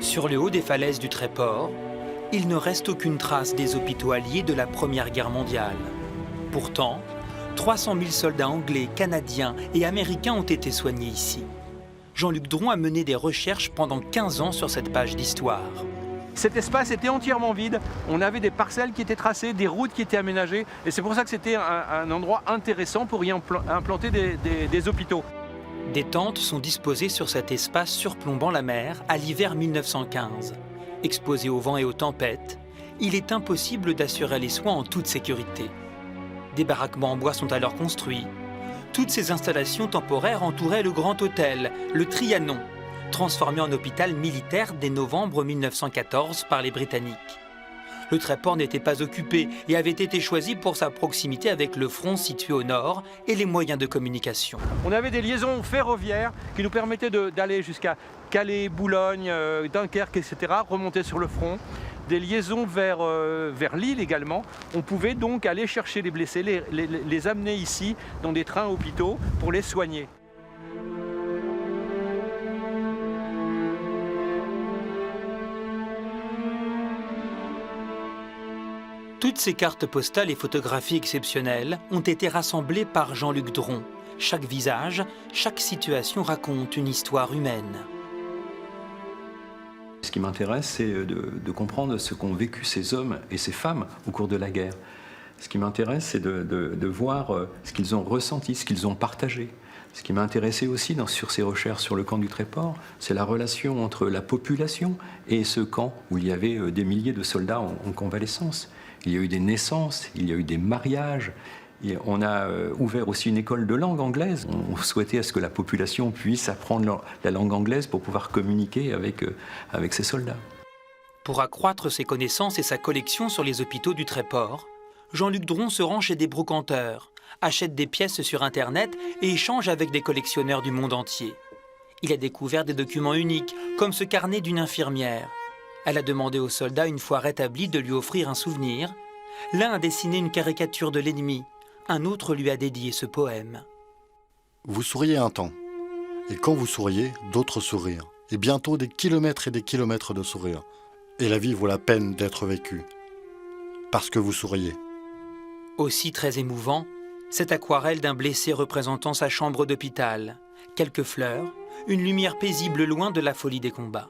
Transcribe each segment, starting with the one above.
Sur le haut des falaises du Tréport, il ne reste aucune trace des hôpitaux alliés de la Première Guerre mondiale. Pourtant, 300 000 soldats anglais, canadiens et américains ont été soignés ici. Jean-Luc Dron a mené des recherches pendant 15 ans sur cette page d'histoire. Cet espace était entièrement vide, on avait des parcelles qui étaient tracées, des routes qui étaient aménagées, et c'est pour ça que c'était un endroit intéressant pour y implanter des hôpitaux. Des tentes sont disposées sur cet espace surplombant la mer à l'hiver 1915. Exposé au vent et aux tempêtes, il est impossible d'assurer les soins en toute sécurité. Des baraquements en bois sont alors construits. Toutes ces installations temporaires entouraient le Grand Hôtel, le Trianon, transformé en hôpital militaire dès novembre 1914 par les Britanniques. Le Tréport n'était pas occupé et avait été choisi pour sa proximité avec le front situé au nord et les moyens de communication. On avait des liaisons ferroviaires qui nous permettaient d'aller jusqu'à Calais, Boulogne, Dunkerque, etc., remonter sur le front. Des liaisons vers Lille également. On pouvait donc aller chercher les blessés, les amener ici dans des trains hôpitaux pour les soigner. Toutes ces cartes postales et photographies exceptionnelles ont été rassemblées par Jean-Luc Dron. Chaque visage, chaque situation raconte une histoire humaine. Ce qui m'intéresse, c'est de comprendre ce qu'ont vécu ces hommes et ces femmes au cours de la guerre. Ce qui m'intéresse, c'est de voir ce qu'ils ont ressenti, ce qu'ils ont partagé. Ce qui m'a intéressé aussi sur ces recherches sur le camp du Tréport, c'est la relation entre la population et ce camp où il y avait des milliers de soldats en convalescence. Il y a eu des naissances, il y a eu des mariages. Et on a ouvert aussi une école de langue anglaise. On souhaitait à ce que la population puisse apprendre la langue anglaise pour pouvoir communiquer avec ces soldats. Pour accroître ses connaissances et sa collection sur les hôpitaux du Tréport, Jean-Luc Dron se rend chez des brocanteurs, achète des pièces sur Internet et échange avec des collectionneurs du monde entier. Il a découvert des documents uniques, comme ce carnet d'une infirmière. Elle a demandé aux soldats, une fois rétablis, de lui offrir un souvenir. L'un a dessiné une caricature de l'ennemi, un autre lui a dédié ce poème. Vous souriez un temps, et quand vous souriez, d'autres sourires, et bientôt des kilomètres et des kilomètres de sourires. Et la vie vaut la peine d'être vécue, parce que vous souriez. Aussi très émouvant, cette aquarelle d'un blessé représentant sa chambre d'hôpital. Quelques fleurs, une lumière paisible loin de la folie des combats.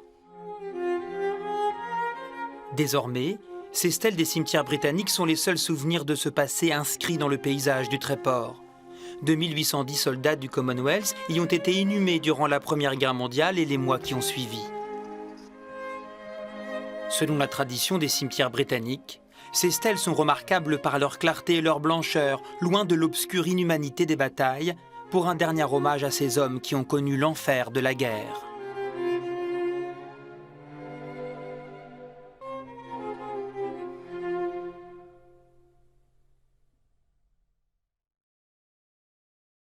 Désormais, ces stèles des cimetières britanniques sont les seuls souvenirs de ce passé inscrit dans le paysage du Tréport. 2810 soldats du Commonwealth y ont été inhumés durant la Première Guerre mondiale et les mois qui ont suivi. Selon la tradition des cimetières britanniques, ces stèles sont remarquables par leur clarté et leur blancheur, loin de l'obscure inhumanité des batailles, pour un dernier hommage à ces hommes qui ont connu l'enfer de la guerre.